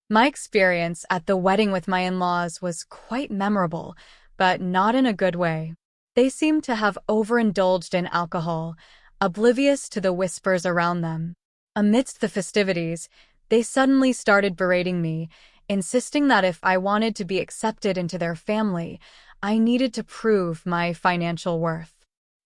My experience at the wedding with my in-laws was quite memorable, but not in a good way. They seemed to have overindulged in alcohol, oblivious to the whispers around them. Amidst the festivities, they suddenly started berating me, insisting that if I wanted to be accepted into their family, I needed to prove my financial worth.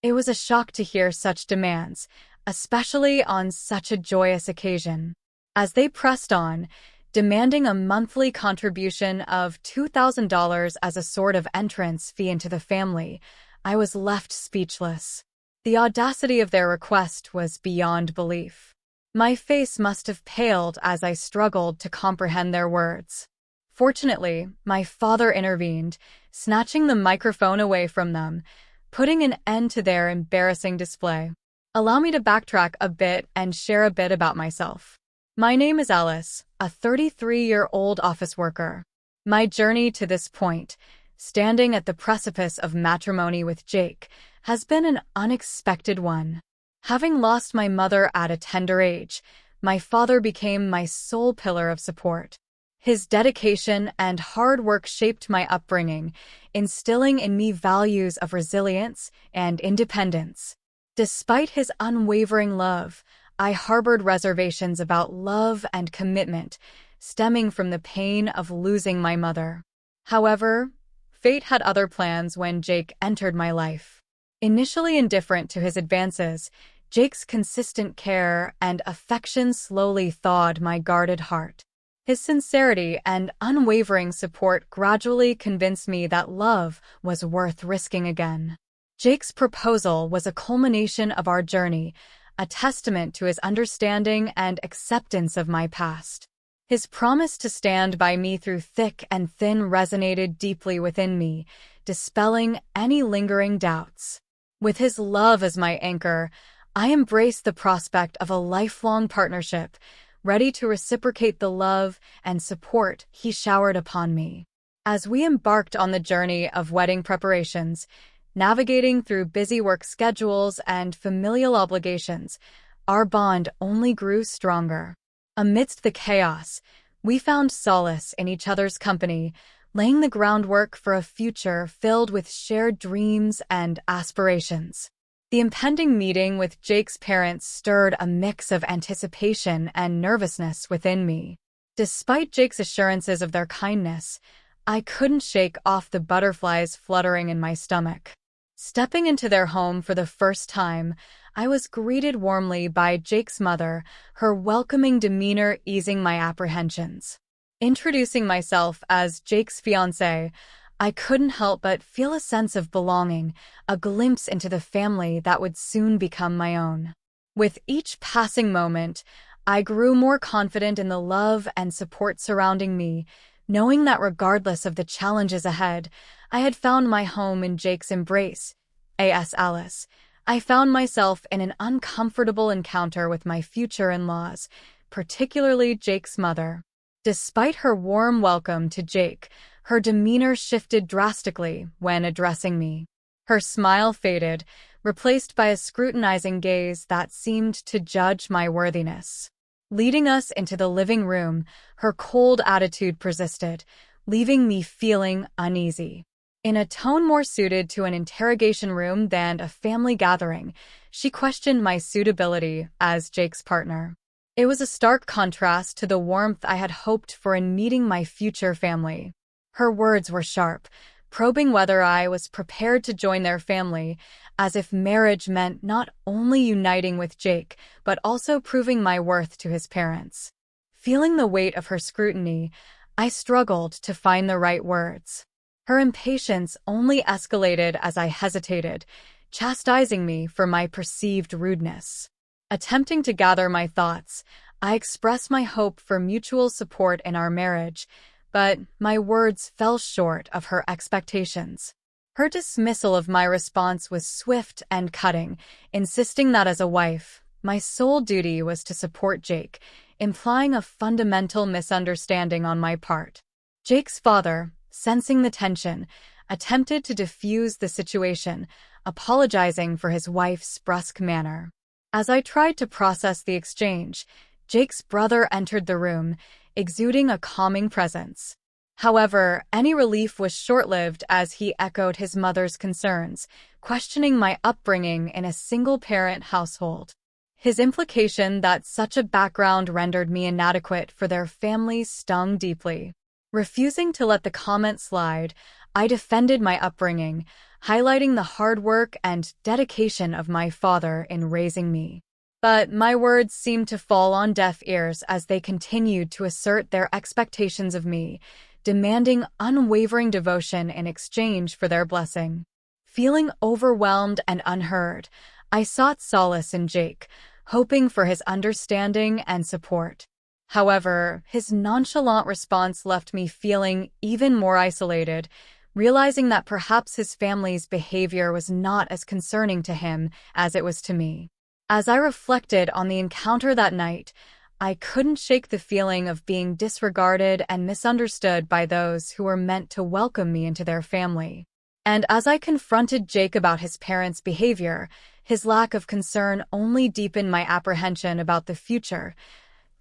It was a shock to hear such demands, especially on such a joyous occasion. As they pressed on, demanding a monthly contribution of $2,000 as a sort of entrance fee into the family, I was left speechless. The audacity of their request was beyond belief. My face must have paled as I struggled to comprehend their words. Fortunately, my father intervened, snatching the microphone away from them, putting an end to their embarrassing display. Allow me to backtrack a bit and share a bit about myself. My name is Alice, a 33-year-old office worker. My journey to this point, standing at the precipice of matrimony with Jake, has been an unexpected one. Having lost my mother at a tender age, my father became my sole pillar of support. His dedication and hard work shaped my upbringing, instilling in me values of resilience and independence. Despite his unwavering love, I harbored reservations about love and commitment, stemming from the pain of losing my mother. However, fate had other plans when Jake entered my life. Initially indifferent to his advances, Jake's consistent care and affection slowly thawed my guarded heart. His sincerity and unwavering support gradually convinced me that love was worth risking again. Jake's proposal was a culmination of our journey, a testament to his understanding and acceptance of my past. His promise to stand by me through thick and thin resonated deeply within me, dispelling any lingering doubts. With his love as my anchor, I embraced the prospect of a lifelong partnership, ready to reciprocate the love and support he showered upon me. As we embarked on the journey of wedding preparations, navigating through busy work schedules and familial obligations, our bond only grew stronger. Amidst the chaos, we found solace in each other's company, laying the groundwork for a future filled with shared dreams and aspirations. The impending meeting with Jake's parents stirred a mix of anticipation and nervousness within me. Despite Jake's assurances of their kindness, I couldn't shake off the butterflies fluttering in my stomach. Stepping into their home for the first time, I was greeted warmly by Jake's mother, her welcoming demeanor easing my apprehensions. Introducing myself as Jake's fiancée, I couldn't help but feel a sense of belonging, a glimpse into the family that would soon become my own. With each passing moment, I grew more confident in the love and support surrounding me, knowing that regardless of the challenges ahead, I had found my home in Jake's embrace. A.S. Alice, I found myself in an uncomfortable encounter with my future in-laws, particularly Jake's mother. Despite her warm welcome to Jake, her demeanor shifted drastically when addressing me. Her smile faded, replaced by a scrutinizing gaze that seemed to judge my worthiness. Leading us into the living room, her cold attitude persisted, leaving me feeling uneasy. In a tone more suited to an interrogation room than a family gathering, she questioned my suitability as Jake's partner. It was a stark contrast to the warmth I had hoped for in meeting my future family. Her words were sharp, probing whether I was prepared to join their family, as if marriage meant not only uniting with Jake, but also proving my worth to his parents. Feeling the weight of her scrutiny, I struggled to find the right words. Her impatience only escalated as I hesitated, chastising me for my perceived rudeness. Attempting to gather my thoughts, I expressed my hope for mutual support in our marriage, but my words fell short of her expectations. Her dismissal of my response was swift and cutting, insisting that as a wife, my sole duty was to support Jake, implying a fundamental misunderstanding on my part. Jake's father, sensing the tension, attempted to defuse the situation, apologizing for his wife's brusque manner. As I tried to process the exchange, Jake's brother entered the room, exuding a calming presence. However, any relief was short-lived as he echoed his mother's concerns, questioning my upbringing in a single-parent household. His implication that such a background rendered me inadequate for their family stung deeply. Refusing to let the comment slide, I defended my upbringing, highlighting the hard work and dedication of my father in raising me. But my words seemed to fall on deaf ears as they continued to assert their expectations of me, demanding unwavering devotion in exchange for their blessing. Feeling overwhelmed and unheard, I sought solace in Jake, hoping for his understanding and support. However, his nonchalant response left me feeling even more isolated, realizing that perhaps his family's behavior was not as concerning to him as it was to me. As I reflected on the encounter that night, I couldn't shake the feeling of being disregarded and misunderstood by those who were meant to welcome me into their family. And as I confronted Jake about his parents' behavior, his lack of concern only deepened my apprehension about the future.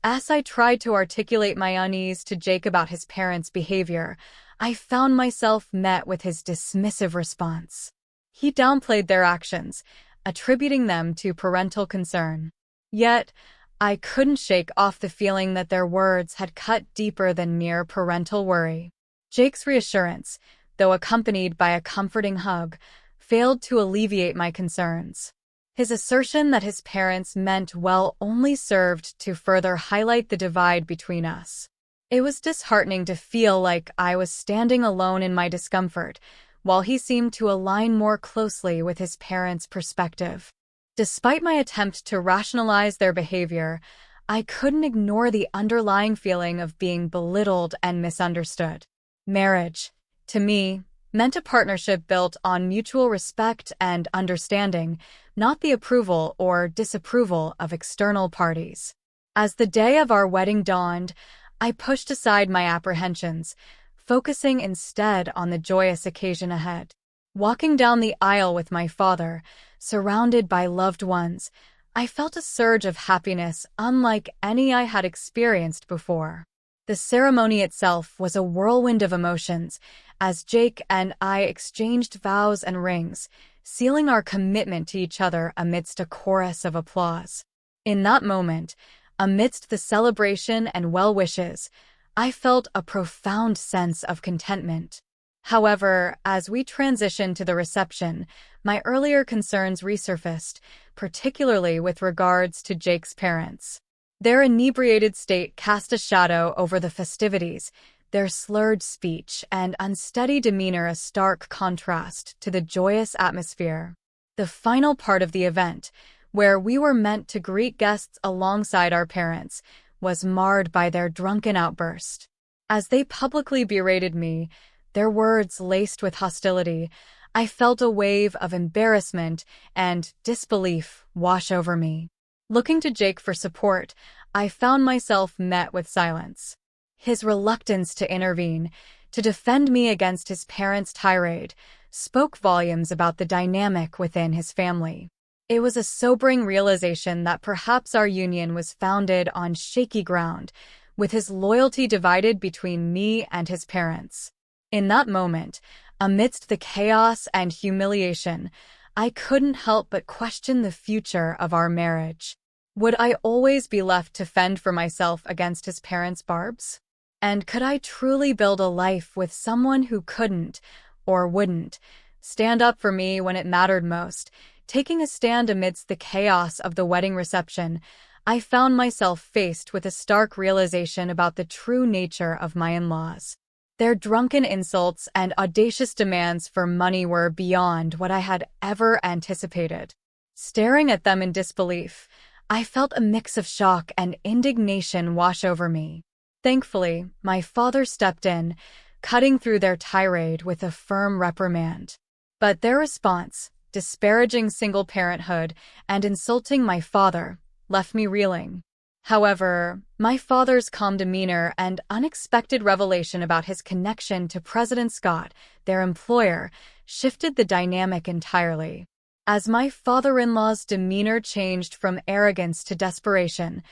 As I tried to articulate my unease to Jake about his parents' behavior, I found myself met with his dismissive response. He downplayed their actions, attributing them to parental concern. Yet, I couldn't shake off the feeling that their words had cut deeper than mere parental worry. Jake's reassurance, though accompanied by a comforting hug, failed to alleviate my concerns. His assertion that his parents meant well only served to further highlight the divide between us. It was disheartening to feel like I was standing alone in my discomfort, while he seemed to align more closely with his parents' perspective. Despite my attempt to rationalize their behavior, I couldn't ignore the underlying feeling of being belittled and misunderstood. Marriage, to me, meant a partnership built on mutual respect and understanding, not the approval or disapproval of external parties. As the day of our wedding dawned, I pushed aside my apprehensions, focusing instead on the joyous occasion ahead. Walking down the aisle with my father, surrounded by loved ones, I felt a surge of happiness unlike any I had experienced before. The ceremony itself was a whirlwind of emotions, as Jake and I exchanged vows and rings, sealing our commitment to each other amidst a chorus of applause. In that moment, amidst the celebration and well-wishes, I felt a profound sense of contentment. However, as we transitioned to the reception, my earlier concerns resurfaced, particularly with regards to Jake's parents. Their inebriated state cast a shadow over the festivities, their slurred speech and unsteady demeanor a stark contrast to the joyous atmosphere. The final part of the event, where we were meant to greet guests alongside our parents, was marred by their drunken outburst. As they publicly berated me, their words laced with hostility, I felt a wave of embarrassment and disbelief wash over me. Looking to Jake for support, I found myself met with silence. His reluctance to intervene, to defend me against his parents' tirade, spoke volumes about the dynamic within his family. It was a sobering realization that perhaps our union was founded on shaky ground, with his loyalty divided between me and his parents. In that moment, amidst the chaos and humiliation, I couldn't help but question the future of our marriage. Would I always be left to fend for myself against his parents' barbs? And could I truly build a life with someone who couldn't, or wouldn't, stand up for me when it mattered most? Taking a stand amidst the chaos of the wedding reception, I found myself faced with a stark realization about the true nature of my in-laws. Their drunken insults and audacious demands for money were beyond what I had ever anticipated. Staring at them in disbelief, I felt a mix of shock and indignation wash over me. Thankfully, my father stepped in, cutting through their tirade with a firm reprimand. But their response, disparaging single parenthood and insulting my father, left me reeling. However, my father's calm demeanor and unexpected revelation about his connection to President Scott, their employer, shifted the dynamic entirely. As my father-in-law's demeanor changed from arrogance to desperation,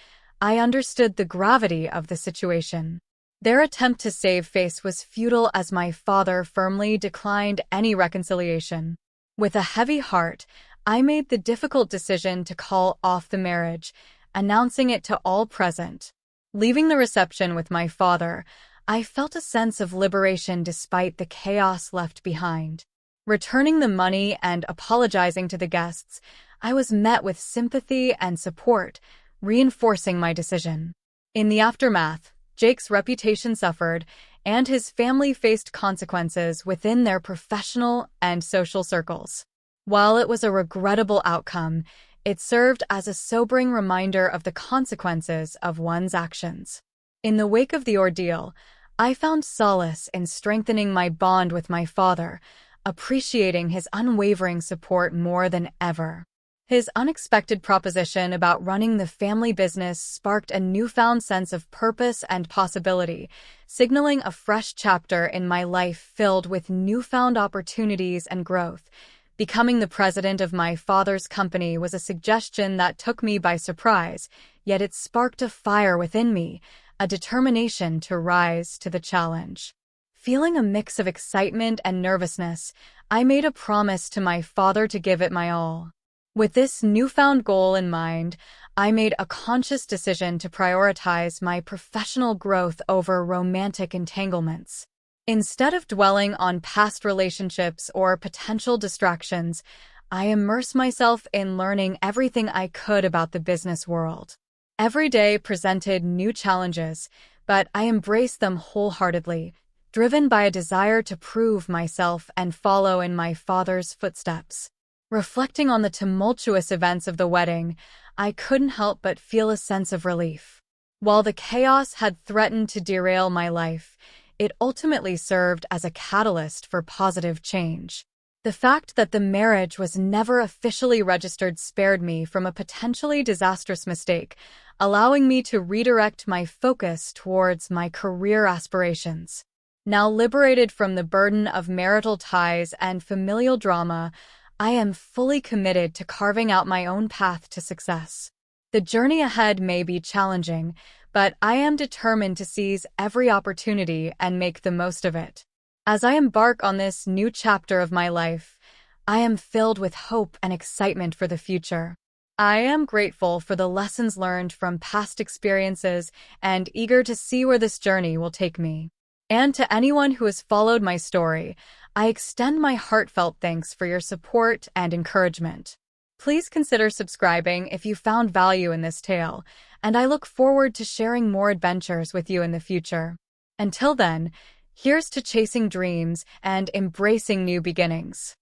I understood the gravity of the situation. Their attempt to save face was futile as my father firmly declined any reconciliation. With a heavy heart, I made the difficult decision to call off the marriage, announcing it to all present. Leaving the reception with my father, I felt a sense of liberation despite the chaos left behind. Returning the money and apologizing to the guests, I was met with sympathy and support, reinforcing my decision. In the aftermath, Jake's reputation suffered, and his family faced consequences within their professional and social circles. While it was a regrettable outcome, it served as a sobering reminder of the consequences of one's actions. In the wake of the ordeal, I found solace in strengthening my bond with my father, appreciating his unwavering support more than ever. His unexpected proposition about running the family business sparked a newfound sense of purpose and possibility, signaling a fresh chapter in my life filled with newfound opportunities and growth. Becoming the president of my father's company was a suggestion that took me by surprise, yet it sparked a fire within me, a determination to rise to the challenge. Feeling a mix of excitement and nervousness, I made a promise to my father to give it my all. With this newfound goal in mind, I made a conscious decision to prioritize my professional growth over romantic entanglements. Instead of dwelling on past relationships or potential distractions, I immerse myself in learning everything I could about the business world. Every day presented new challenges, but I embraced them wholeheartedly, driven by a desire to prove myself and follow in my father's footsteps. Reflecting on the tumultuous events of the wedding, I couldn't help but feel a sense of relief. While the chaos had threatened to derail my life, it ultimately served as a catalyst for positive change. The fact that the marriage was never officially registered spared me from a potentially disastrous mistake, allowing me to redirect my focus towards my career aspirations. Now liberated from the burden of marital ties and familial drama, I am fully committed to carving out my own path to success. The journey ahead may be challenging, but I am determined to seize every opportunity and make the most of it. As I embark on this new chapter of my life, I am filled with hope and excitement for the future. I am grateful for the lessons learned from past experiences and eager to see where this journey will take me. And to anyone who has followed my story, I extend my heartfelt thanks for your support and encouragement. Please consider subscribing if you found value in this tale, and I look forward to sharing more adventures with you in the future. Until then, here's to chasing dreams and embracing new beginnings.